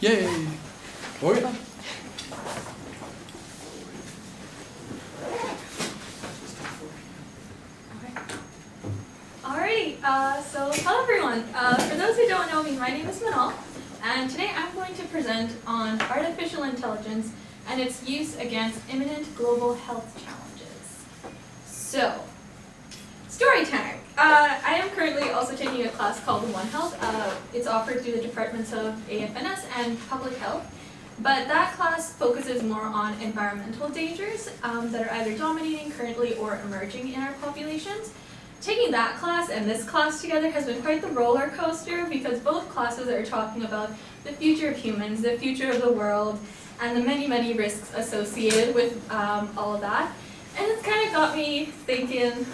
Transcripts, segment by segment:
Yay! Oh yeah. Alrighty, so hello everyone. For those who don't know me, my name is Manal, and today I'm going to present on artificial intelligence and its use against imminent global health challenges. So, story time. I am currently also taking a class called One Health. It's offered through the departments of AFNS and Public Health. But that class focuses more on environmental dangers that are either dominating currently or emerging in our populations. Taking that class and this class together has been quite the roller coaster because both classes are talking about the future of humans, the future of the world, and the many, many risks associated with all of that. And it's kind of got me thinking,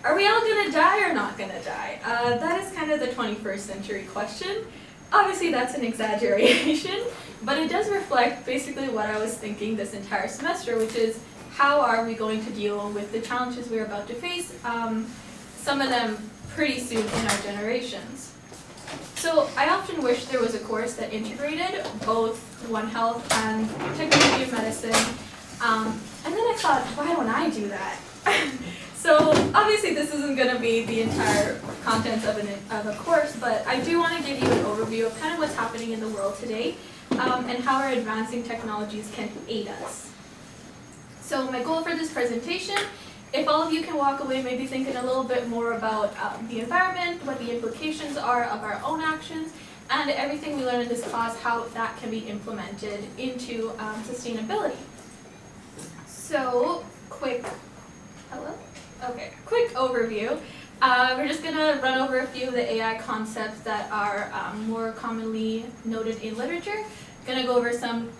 are we all gonna die or not gonna die? That is kind of the 21st century question. Obviously that's an exaggeration, but it does reflect basically what I was thinking this entire semester, which is how are we going to deal with the challenges we're about to face, some of them pretty soon in our generations. So I often wish there was a course that integrated both One Health and technology of medicine, and then I thought, why don't I do that? So obviously this isn't going to be the entire contents of a course, but I do want to give you an overview of kind of what's happening in the world today and how our advancing technologies can aid us. So my goal for this presentation, if all of you can walk away maybe thinking a little bit more about the environment, what the implications are of our own actions, and everything we learn in this class, how that can be implemented into sustainability. So quick overview. We're just going to run over a few of the AI concepts that are more commonly noted in literature. Going to go over some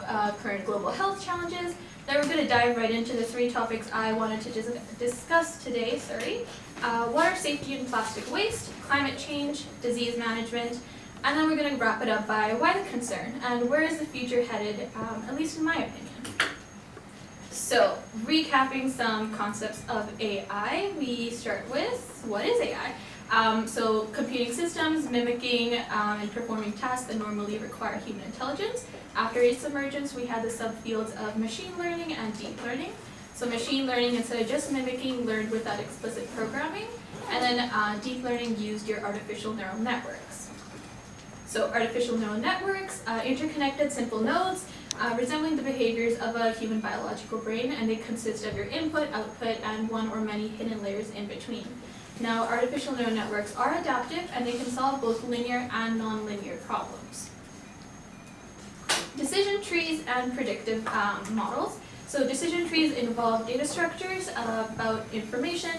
current global health challenges. Then we're going to dive right into the three topics I wanted to discuss today. Water safety and plastic waste, climate change, disease management, and then we're going to wrap it up by why the concern and where is the future headed, at least in my opinion. So, recapping some concepts of AI, we start with what is AI? So, computing systems mimicking and performing tasks that normally require human intelligence. After its emergence, we had the subfields of machine learning and deep learning. So, machine learning, instead of just mimicking, learned without explicit programming. And then deep learning used your artificial neural networks. So, artificial neural networks, interconnected simple nodes, resembling the behaviors of a human biological brain, and they consist of your input, output, and one or many hidden layers in between. Now, artificial neural networks are adaptive, and they can solve both linear and non-linear problems. Decision trees and predictive models. So decision trees involve data structures about information,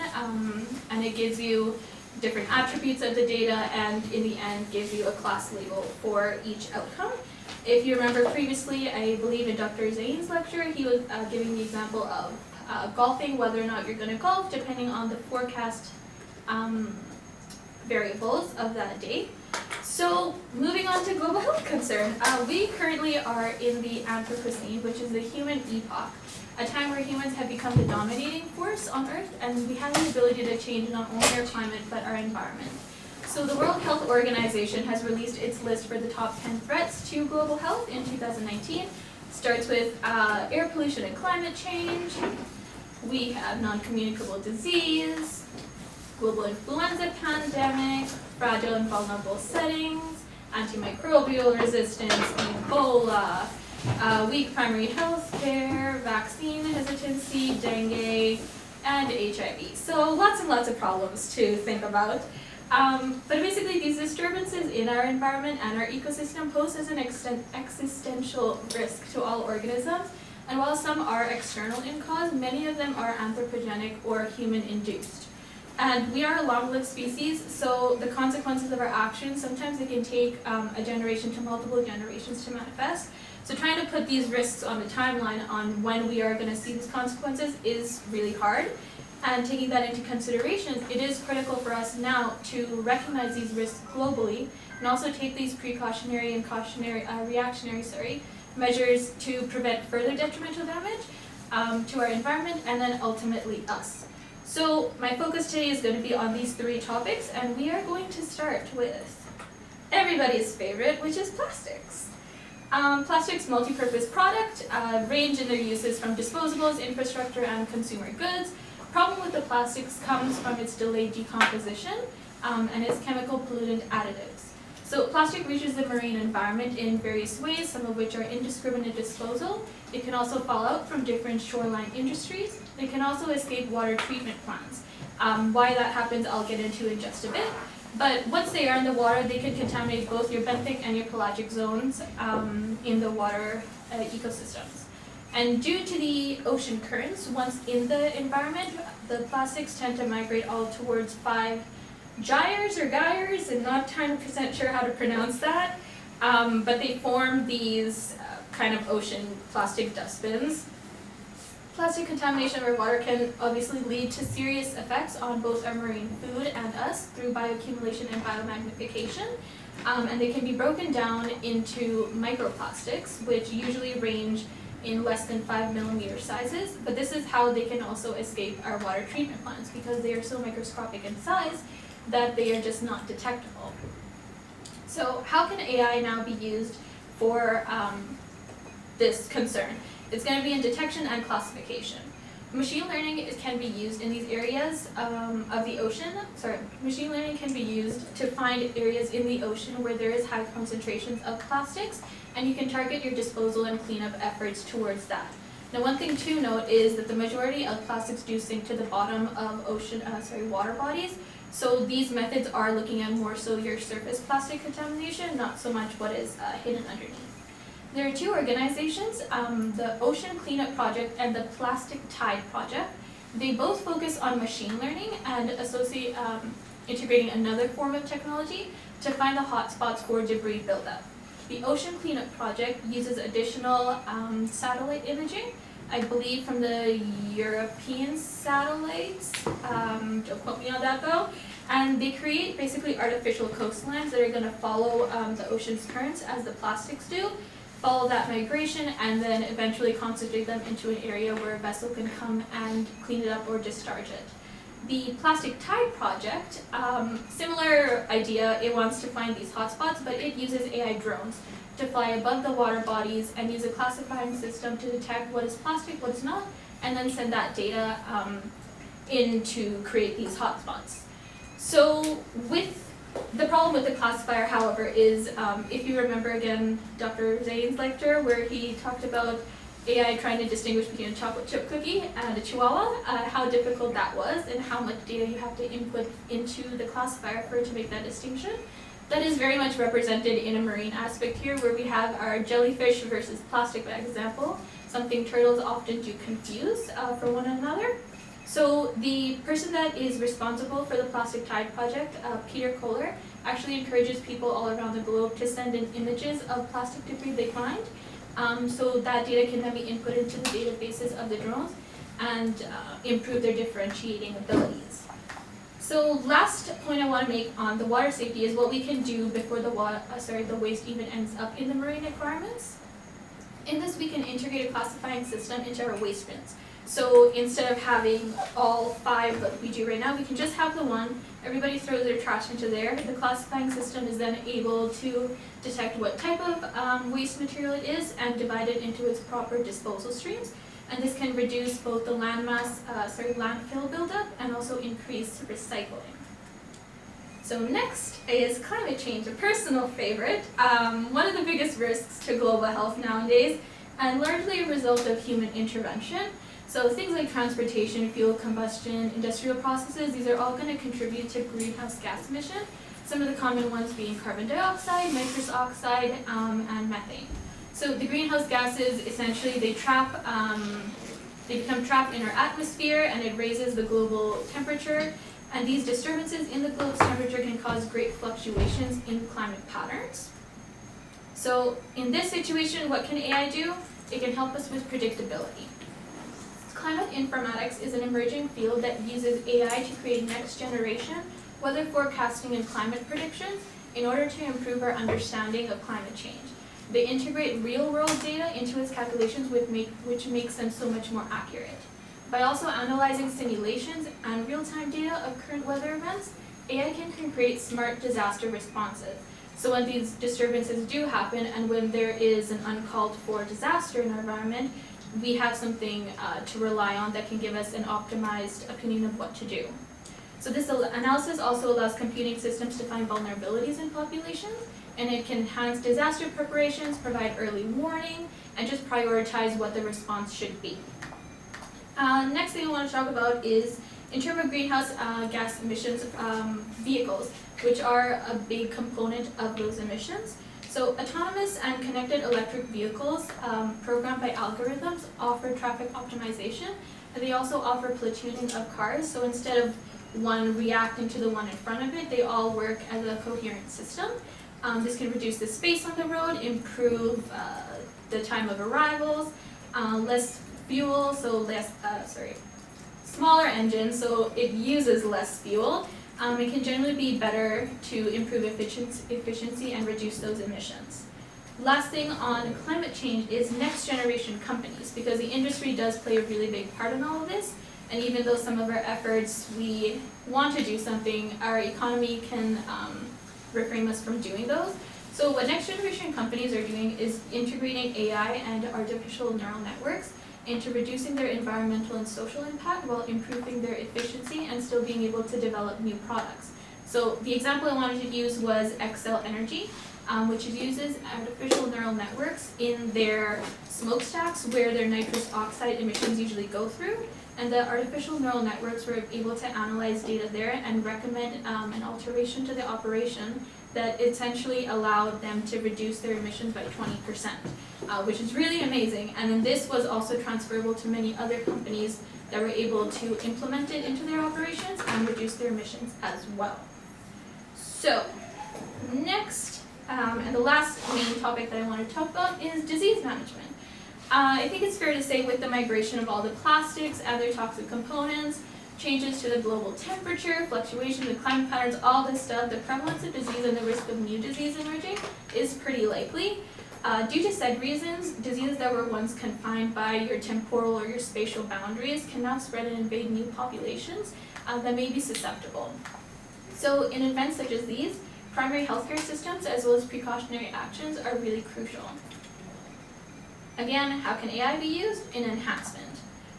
and it gives you different attributes of the data, and in the end gives you a class label for each outcome. If you remember previously, I believe in Dr. Zain's lecture, he was giving the example of golfing, whether or not you're going to golf, depending on the forecast variables of that day. So, moving on to global health concern. We currently are in the Anthropocene, which is the human epoch, a time where humans have become the dominating force on Earth, and we have the ability to change not only our climate, but our environment. So the World Health Organization has released its list for the top 10 threats to global health in 2019. Starts with air pollution and climate change. We have non-communicable disease, global influenza pandemic, fragile and vulnerable settings, antimicrobial resistance, Ebola, weak primary health care, vaccine hesitancy, dengue, and HIV. So lots and lots of problems to think about. But basically these disturbances in our environment and our ecosystem pose as an existential risk to all organisms. And while some are external in cause, many of them are anthropogenic or human-induced. And we are a long-lived species, so the consequences of our actions, sometimes it can take a generation to multiple generations to manifest. So trying to put these risks on the timeline on when we are going to see these consequences is really hard. And taking that into consideration, it is critical for us now to recognize these risks globally and also take these precautionary and reactionary measures to prevent further detrimental damage to our environment and then ultimately us. So my focus today is going to be on these three topics, and we are going to start with everybody's favorite, which is plastics. Plastic's multi-purpose product range in their uses from disposables, infrastructure, and consumer goods. Problem with the plastics comes from its delayed decomposition and its chemical pollutant additives. So plastic reaches the marine environment in various ways, some of which are indiscriminate disposal. It can also fall out from different shoreline industries. It can also escape water treatment plants. Why that happens, I'll get into in just a bit. But once they are in the water, they can contaminate both your benthic and your pelagic zones in the water ecosystems. And due to the ocean currents, once in the environment, the plastics tend to migrate all towards 5 gyres or gyres, and not 100% sure how to pronounce that, but they form these kind of ocean plastic dustbins. Plastic contamination of our water can obviously lead to serious effects on both our marine food and us through bioaccumulation and biomagnification, and they can be broken down into microplastics, which usually range in less than 5 millimeter sizes, but this is how they can also escape our water treatment plants because they are so microscopic in size that they are just not detectable. So how can AI now be used for this concern? It's going to be in detection and classification. Machine learning can be used in these areas of the ocean. Machine learning can be used to find areas in the ocean where there is high concentrations of plastics, and you can target your disposal and cleanup efforts towards that. Now, one thing to note is that the majority of plastics do sink to the bottom of water bodies. So these methods are looking at more so your surface plastic contamination, not so much what is hidden underneath. There are 2 organizations, the Ocean Cleanup Project and the Plastic Tide Project. They both focus on machine learning and integrating another form of technology to find the hotspots for debris buildup. The Ocean Cleanup Project uses additional satellite imaging, I believe from the European satellites, don't quote me on that though, and they create basically artificial coastlines that are going to follow the ocean's currents as the plastics do, follow that migration, and then eventually concentrate them into an area where a vessel can come and clean it up or discharge it. The Plastic Tide Project, similar idea, it wants to find these hotspots, but it uses AI drones to fly above the water bodies and use a classifying system to detect what is plastic, what is not, and then send that data in to create these hotspots. So the problem with the classifier, however, is if you remember again Dr. Zane's lecture where he talked about AI trying to distinguish between a chocolate chip cookie and a chihuahua, how difficult that was and how much data you have to input into the classifier for it to make that distinction. That is very much represented in a marine aspect here where we have our jellyfish versus plastic bag example, something turtles often do confuse for one another. So the person that is responsible for the Plastic Tide Project, Peter Kohler, actually encourages people all around the globe to send in images of plastic debris they find. So that data can then be input into the databases of the drones and improve their differentiating abilities. So last point I want to make on the water safety is what we can do before the waste even ends up in the marine environments. In this, we can integrate a classifying system into our waste bins. So instead of having all 5 like we do right now, we can just have the one. Everybody throws their trash into there. The classifying system is then able to detect what type of waste material it is and divide it into its proper disposal streams. And this can reduce both the landfill buildup and also increase recycling. So next is climate change, a personal favorite. One of the biggest risks to global health nowadays, and largely a result of human intervention. So things like transportation, fuel combustion, industrial processes, these are all going to contribute to greenhouse gas emission. Some of the common ones being carbon dioxide, nitrous oxide, and methane. So the greenhouse gases, essentially, they become trapped in our atmosphere and it raises the global temperature. And these disturbances in the globe's temperature can cause great fluctuations in climate patterns. So in this situation, what can AI do? It can help us with predictability. Climate informatics is an emerging field that uses AI to create next generation weather forecasting and climate predictions in order to improve our understanding of climate change. They integrate real-world data into its calculations, which makes them so much more accurate. By also analyzing simulations and real-time data of current weather events, AI can create smart disaster responses. So when these disturbances do happen and when there is an uncalled for disaster in our environment, we have something to rely on that can give us an optimized opinion of what to do. So this analysis also allows computing systems to find vulnerabilities in populations, and it can enhance disaster preparations, provide early warning, and just prioritize what the response should be. Next thing I want to talk about is in terms of greenhouse gas emissions, vehicles, which are a big component of those emissions. So autonomous and connected electric vehicles programmed by algorithms offer traffic optimization, and they also offer platooning of cars. So instead of one reacting to the one in front of it, they all work as a coherent system. This can reduce the space on the road, improve the time of arrivals, less fuel, so smaller engine, so it uses less fuel. It can generally be better to improve efficiency and reduce those emissions. Last thing on climate change is next generation companies, because the industry does play a really big part in all of this. And even though some of our efforts, we want to do something, our economy can refrain us from doing those. So what next generation companies are doing is integrating AI and artificial neural networks into reducing their environmental and social impact while improving their efficiency and still being able to develop new products. So the example I wanted to use was Xcel Energy, which uses artificial neural networks in their smokestacks where their nitrous oxide emissions usually go through. And the artificial neural networks were able to analyze data there and recommend an alteration to the operation that essentially allowed them to reduce their emissions by 20%, which is really amazing. And then this was also transferable to many other companies that were able to implement it into their operations and reduce their emissions as well. So next, and the last main topic that I want to talk about is disease management. I think it's fair to say with the migration of all the plastics and their toxic components, changes to the global temperature, fluctuations in climate patterns, all this stuff, the prevalence of disease and the risk of new disease emerging is pretty likely. Due to said reasons, diseases that were once confined by your temporal or your spatial boundaries can now spread and invade new populations that may be susceptible. So in events such as these, primary healthcare systems as well as precautionary actions are really crucial. Again, how can AI be used? In enhancement.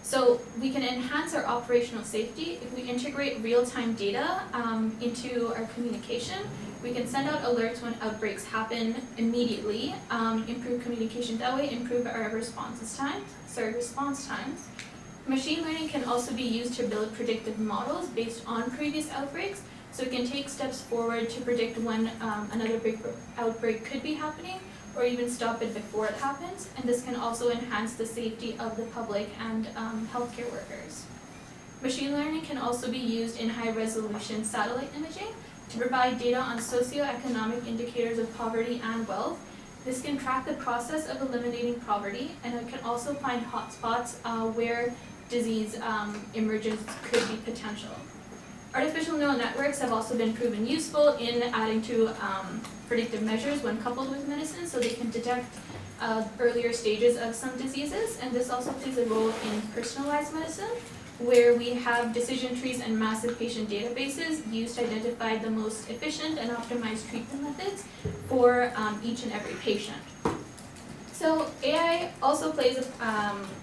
So we can enhance our operational safety if we integrate real-time data into our communication. We can send out alerts when outbreaks happen immediately, improve communication that way, improve our response times. Machine learning can also be used to build predictive models based on previous outbreaks, so it can take steps forward to predict when another big outbreak could be happening, or even stop it before it happens, and this can also enhance the safety of the public and healthcare workers. Machine learning can also be used in high-resolution satellite imaging to provide data on socioeconomic indicators of poverty and wealth. This can track the process of eliminating poverty, and it can also find hotspots where disease emergence could be potential. Artificial neural networks have also been proven useful in adding to predictive measures when coupled with medicine, so they can detect earlier stages of some diseases, and this also plays a role in personalized medicine, where we have decision trees and massive patient databases used to identify the most efficient and optimized treatment methods for each and every patient. So AI also plays,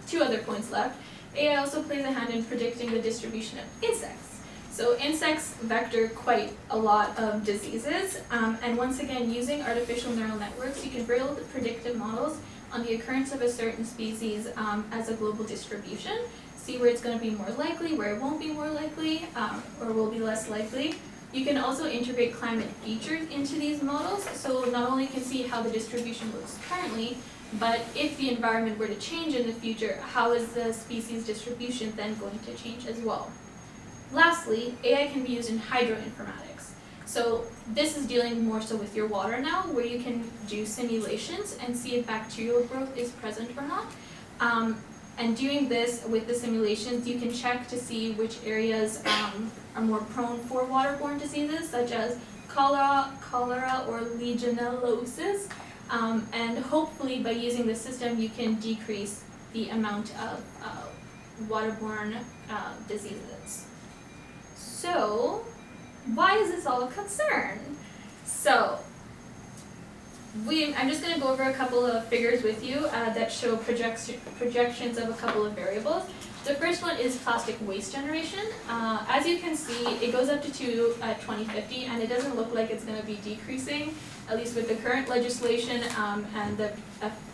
two other points left, AI also plays a hand in predicting the distribution of insects. So insects vector quite a lot of diseases, and once again, using artificial neural networks, you can build predictive models on the occurrence of a certain species as a global distribution, see where it's going to be more likely, where it won't be more likely, or will be less likely. You can also integrate climate features into these models, so not only you can see how the distribution looks currently, but if the environment were to change in the future, how is the species distribution then going to change as well? Lastly, AI can be used in hydroinformatics. So this is dealing more so with your water now, where you can do simulations and see if bacterial growth is present or not. And doing this with the simulations, you can check to see which areas are more prone for waterborne diseases, such as cholera or legionellosis. And hopefully by using the system, you can decrease the amount of waterborne diseases. So, why is this all a concern? So, I'm just going to go over a couple of figures with you that show projections of a couple of variables. The first one is plastic waste generation. As you can see, it goes up to 2 at 2050, and it doesn't look like it's going to be decreasing, at least with the current legislation and the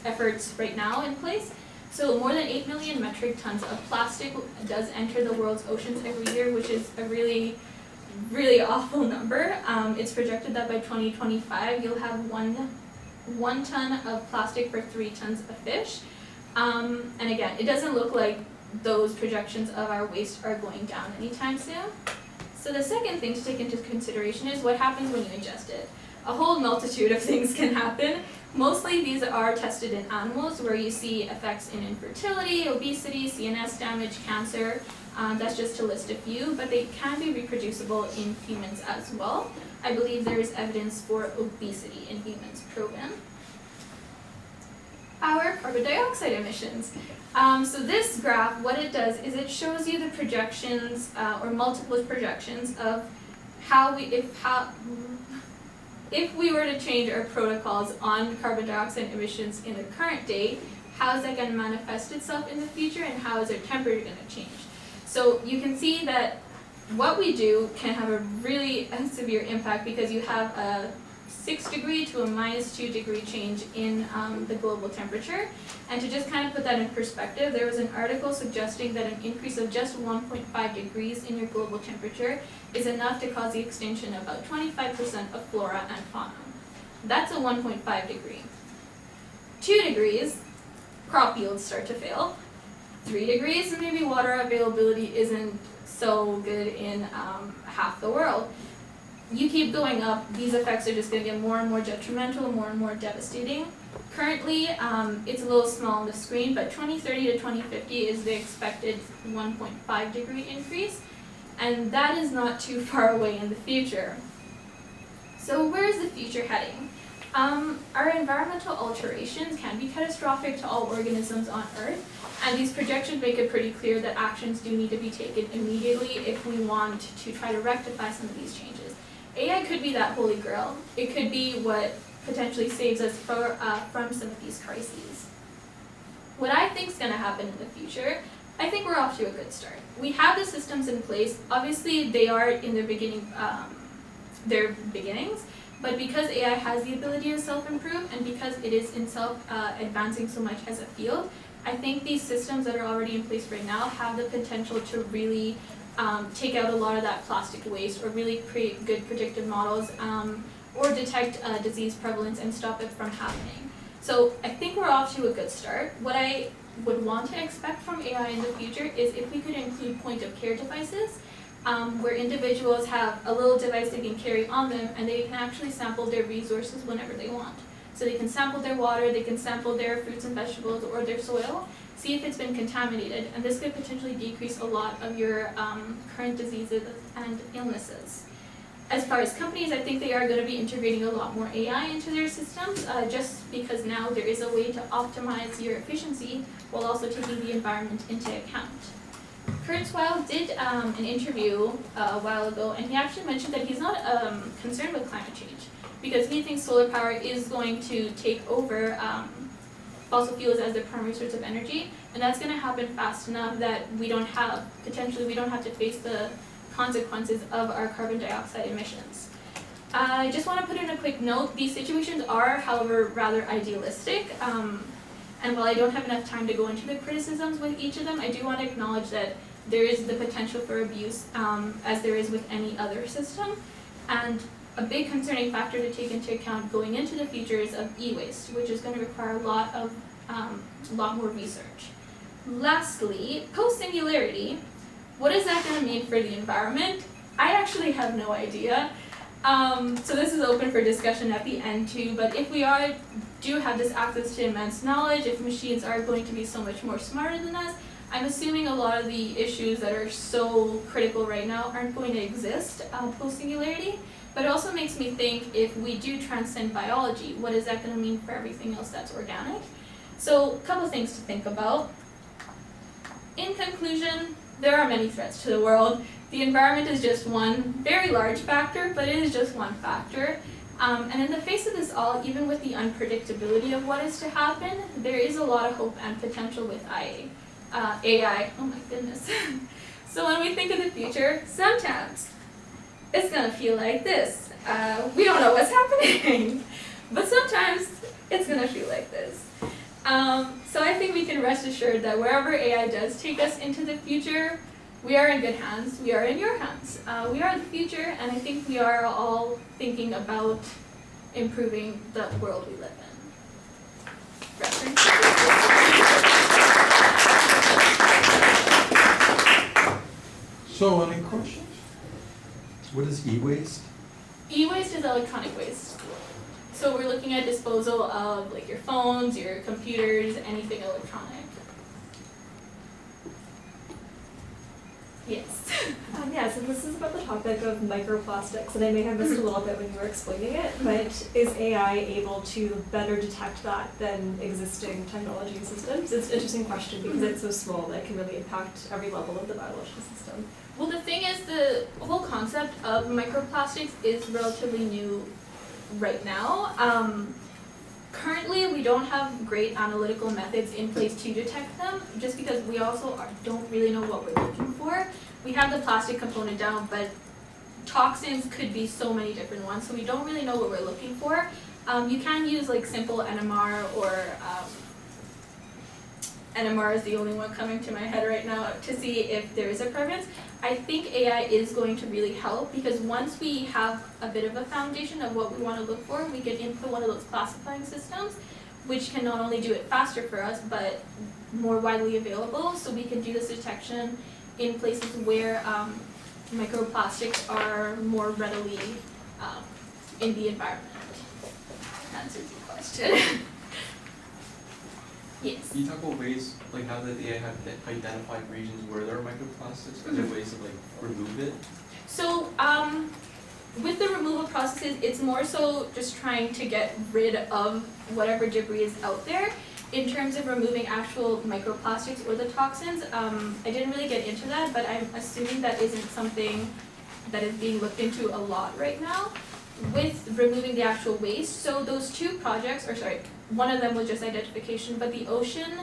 efforts right now in place. So more than 8 million metric tons of plastic does enter the world's oceans every year, which is a really awful number. It's projected that by 2025, you'll have one ton of plastic for 3 tons of fish. And again, it doesn't look like those projections of our waste are going down anytime soon. So the second thing to take into consideration is what happens when you ingest it. A whole multitude of things can happen. Mostly these are tested in animals where you see effects in infertility, obesity, CNS damage, cancer. That's just to list a few, but they can be reproducible in humans as well. I believe there is evidence for obesity in humans proven. Our carbon dioxide emissions. So this graph, what it does is it shows you the projections or multiple projections of if we were to change our protocols on carbon dioxide emissions in the current day, how is that going to manifest itself in the future, and how is our temperature going to change? So you can see that what we do can have a really severe impact because you have a 6 degree to a -2 degree change in the global temperature. And to just kind of put that in perspective, there was an article suggesting that an increase of just 1.5 degrees in your global temperature is enough to cause the extinction of about 25% of flora and fauna. That's a 1.5 degree. 2 degrees, crop yields start to fail. 3 degrees, and maybe water availability isn't so good in half the world. You keep going up, these effects are just going to get more and more detrimental, more and more devastating. Currently, it's a little small on the screen, but 2030 to 2050 is the expected 1.5 degree increase, and that is not too far away in the future. So where is the future heading? Our environmental alterations can be catastrophic to all organisms on Earth, and these projections make it pretty clear that actions do need to be taken immediately if we want to try to rectify some of these changes. AI could be that holy grail. It could be what potentially saves us from some of these crises. What I think is going to happen in the future, I think we're off to a good start. We have the systems in place. Obviously, they are in their beginnings, but because AI has the ability to self-improve and because it is itself advancing so much as a field, I think these systems that are already in place right now have the potential to really take out a lot of that plastic waste, or really create good predictive models, or detect disease prevalence and stop it from happening. So I think we're off to a good start. What I would want to expect from AI in the future is if we could include point-of-care devices, where individuals have a little device they can carry on them, and they can actually sample their resources whenever they want. So they can sample their water, they can sample their fruits and vegetables or their soil, see if it's been contaminated, and this could potentially decrease a lot of your current diseases and illnesses. As far as companies, I think they are going to be integrating a lot more AI into their systems, just because now there is a way to optimize your efficiency while also taking the environment into account. Weill did an interview a while ago, and he actually mentioned that he's not concerned with climate change, because he thinks solar power is going to take over fossil fuels as their primary source of energy, and that's going to happen fast enough that we don't have to face the consequences of our carbon dioxide emissions. I just want to put in a quick note, these situations are, however, rather idealistic, and while I don't have enough time to go into the criticisms with each of them, I do want to acknowledge that there is the potential for abuse, as there is with any other system, and a big concerning factor to take into account going into the future is of e-waste, which is going to require a lot more research. Lastly, post-singularity, what is that going to mean for the environment? I actually have no idea. So this is open for discussion at the end too, but if we do have this access to immense knowledge, if machines are going to be so much more smarter than us, I'm assuming a lot of the issues that are so critical right now aren't going to exist post-singularity. But it also makes me think, if we do transcend biology, what is that going to mean for everything else that's organic? So a couple things to think about. In conclusion, there are many threats to the world. The environment is just one very large factor, but it is just one factor. And in the face of this all, even with the unpredictability of what is to happen, there is a lot of hope and potential with AI. Oh my goodness. So when we think of the future, sometimes it's gonna feel like this. We don't know what's happening, but sometimes it's gonna feel like this. So I think we can rest assured that wherever AI does take us into the future, we are in good hands. We are in your hands. We are the future, and I think we are all thinking about improving the world we live in. Reference. So, any questions? What is e-waste? E-waste is electronic waste. So we're looking at disposal of like your phones, your computers, anything electronic. Yes. Yeah, so this is about the topic of microplastics, and I may have missed a little bit when you were explaining it, but is AI able to better detect that than existing technology systems? It's an interesting question because it's so small that it can really impact every level of the biological system. Well, the thing is, the whole concept of microplastics is relatively new right now. Currently, we don't have great analytical methods in place to detect them, just because we also don't really know what we're looking for. We have the plastic component down, but toxins could be so many different ones, so we don't really know what we're looking for. You can use like simple NMR, or NMR is the only one coming to my head right now to see if there is a preference. I think AI is going to really help, because once we have a bit of a foundation of what we want to look for, we can input one of those classifying systems, which can not only do it faster for us, but more widely available, so we can do this detection in places where microplastics are more readily in the environment. Answers your question. Yes. Can you talk about ways, like now that the AI have identified regions where there are microplastics, are there ways to like remove it? So with the removal processes, it's more so just trying to get rid of whatever debris is out there. In terms of removing actual microplastics or the toxins, I didn't really get into that, but I'm assuming that isn't something that is being looked into a lot right now with removing the actual waste. So those two projects, or sorry, one of them was just identification, but the ocean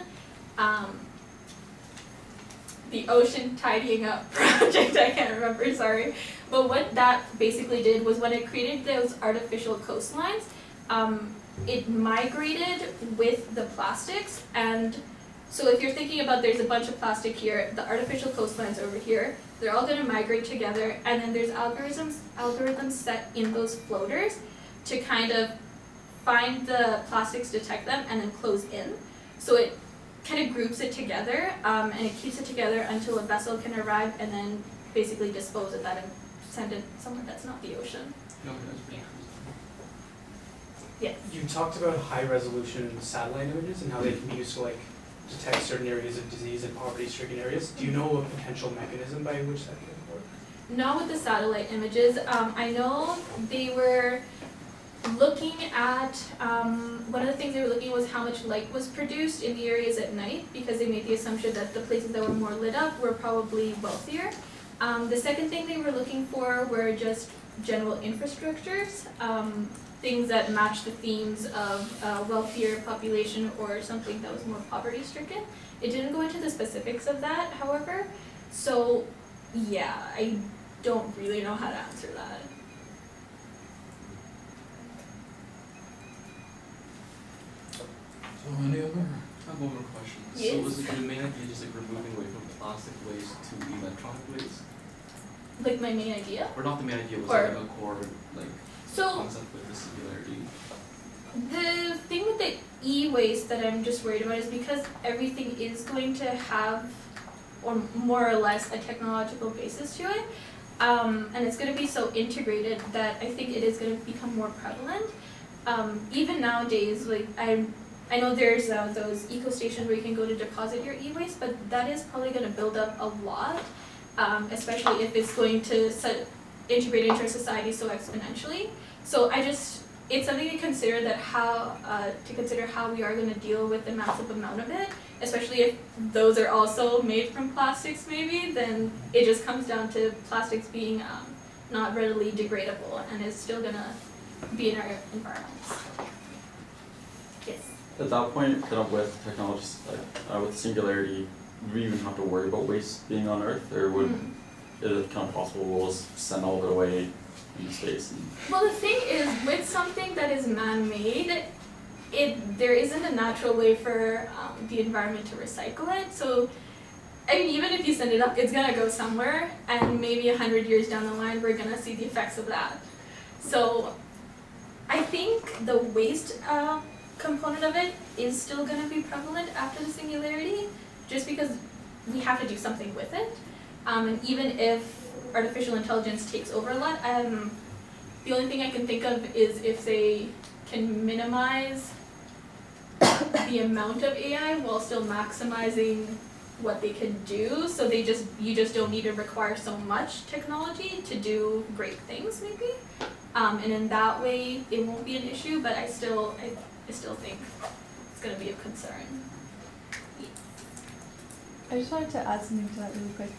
tidying up project, I can't remember, sorry. But what that basically did was when it created those artificial coastlines, it migrated with the plastics. And so if you're thinking about, there's a bunch of plastic here, the artificial coastlines over here, they're all going to migrate together, and then there's algorithms set in those floaters to kind of find the plastics, detect them, and then close in. So it kind of groups it together, and it keeps it together until a vessel can arrive and then basically dispose of that and send it somewhere that's not the ocean. No, that's pretty interesting. Yes. You talked about high-resolution satellite images and how they can be used to like detect certain areas of disease in poverty-stricken areas. Do you know a potential mechanism by which that could work? Not with the satellite images. I know they were looking at, one of the things they were looking at was how much light was produced in the areas at night, because they made the assumption that the places that were more lit up were probably wealthier. The second thing they were looking for were just general infrastructures, things that match the themes of a wealthier population or something that was more poverty-stricken. It didn't go into the specifics of that, however, so yeah, I don't really know how to answer that. So, any other? I have one more question. Yes. So was the main idea just like removing away from plastic waste to electronic waste? Like my main idea? Or not the main idea, was Or- like a core like So concept with the singularity? the thing with the e-waste that I'm just worried about is because everything is going to have, or more or less, a technological basis to it, and it's going to be so integrated that I think it is going to become more prevalent. Even nowadays, like I know there's those eco stations where you can go to deposit your e-waste, but that is probably going to build up a lot, especially if it's going to integrate into our society so exponentially. So it's something to consider, that how we are going to deal with the massive amount of it, especially if those are also made from plastics maybe, then it just comes down to plastics being not readily degradable, and it's still going to be in our environments. Yes. At that point, kind of with technologies, with singularity, would we even have to worry about waste being on Earth, or would it kind of possible we'll just send all of it away into space? And Well, the thing is, with something that is man-made, there isn't a natural way for the environment to recycle it. So, I mean, even if you send it up, it's gonna go somewhere, and maybe 100 years down the line, we're gonna see the effects of that. So, I think the waste component of it is still gonna be prevalent after the singularity, just because we have to do something with it. And even if artificial intelligence takes over a lot, the only thing I can think of is if they can minimize the amount of AI while still maximizing what they can do. So you just don't need to require so much technology to do great things, maybe. And in that way, it won't be an issue. But I still think it's going to be a concern. I just wanted to add something to that really quick.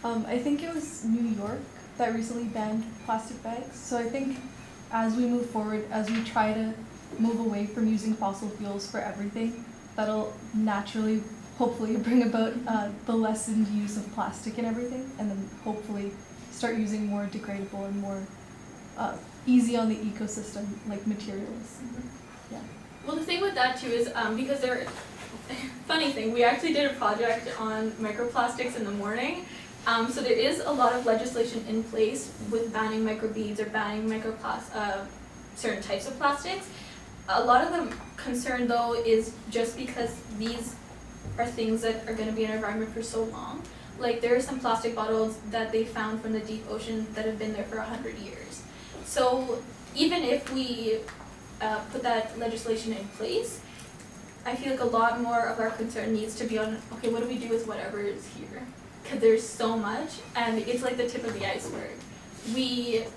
I think it was New York that recently banned plastic bags. So I think as we move forward, as we try to move away from using fossil fuels for everything, that'll naturally, hopefully, bring about the lessened use of plastic and everything, and then hopefully start using more degradable and more easy on the ecosystem, like materials. Yeah. Well, the thing with that too is because funny thing, we actually did a project on microplastics in the morning. So there is a lot of legislation in place with banning microbeads or banning certain types of plastics. A lot of the concern though is just because these are things that are going to be in our environment for so long. Like there are some plastic bottles that they found from the deep ocean that have been there for 100 years. So even if we put that legislation in place, I feel like a lot more of our concern needs to be on, okay, what do we do with whatever is here? Because there's so much, and it's like the tip of the iceberg.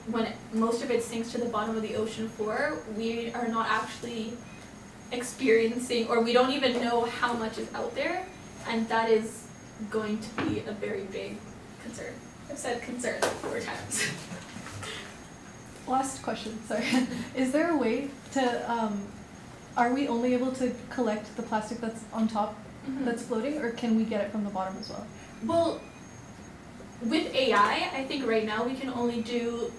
When most of it sinks to the bottom of the ocean floor, we are not actually experiencing, or we don't even know how much is out there, and that is going to be a very big concern. I've said concern 4 times. Last question, sorry. Is there a way to, are we only able to collect the plastic that's on top, that's floating, or can we get it from the bottom as well? Well, with AI, I think right now we can only do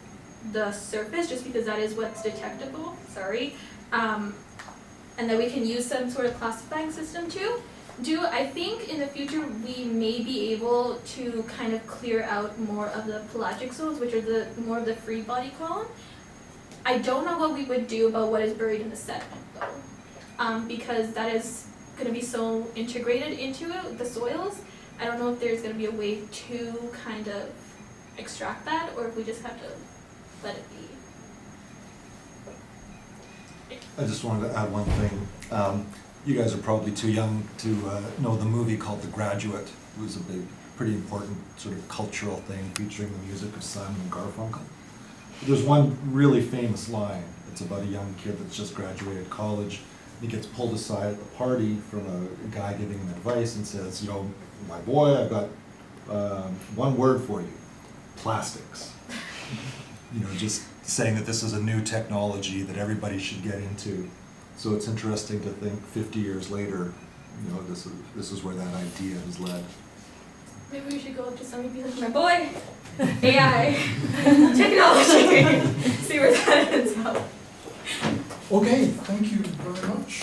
the surface just because that is what's detectable, and then we can use some sort of classifying system too. I think in the future we may be able to kind of clear out more of the pelagic zones, which are more of the free body column. I don't know what we would do about what is buried in the sediment though, because that is going to be so integrated into the soils. I don't know if there's going to be a way to kind of extract that, or if we just have to let it be. I just wanted to add one thing. You guys are probably too young to know the movie called The Graduate. It was a pretty important sort of cultural thing featuring the music of Simon and Garfunkel. There's one really famous line. It's about a young kid that's just graduated college. He gets pulled aside at the party from a guy giving him advice and says, you know, my boy, I've got one word for you: plastics. You know, just saying that this is a new technology that everybody should get into. So it's interesting to think 50 years later, you know, this is where that idea has led. Maybe we should go up to somebody and be like, my boy, AI, technology, see where that ends up. Okay, thank you very much.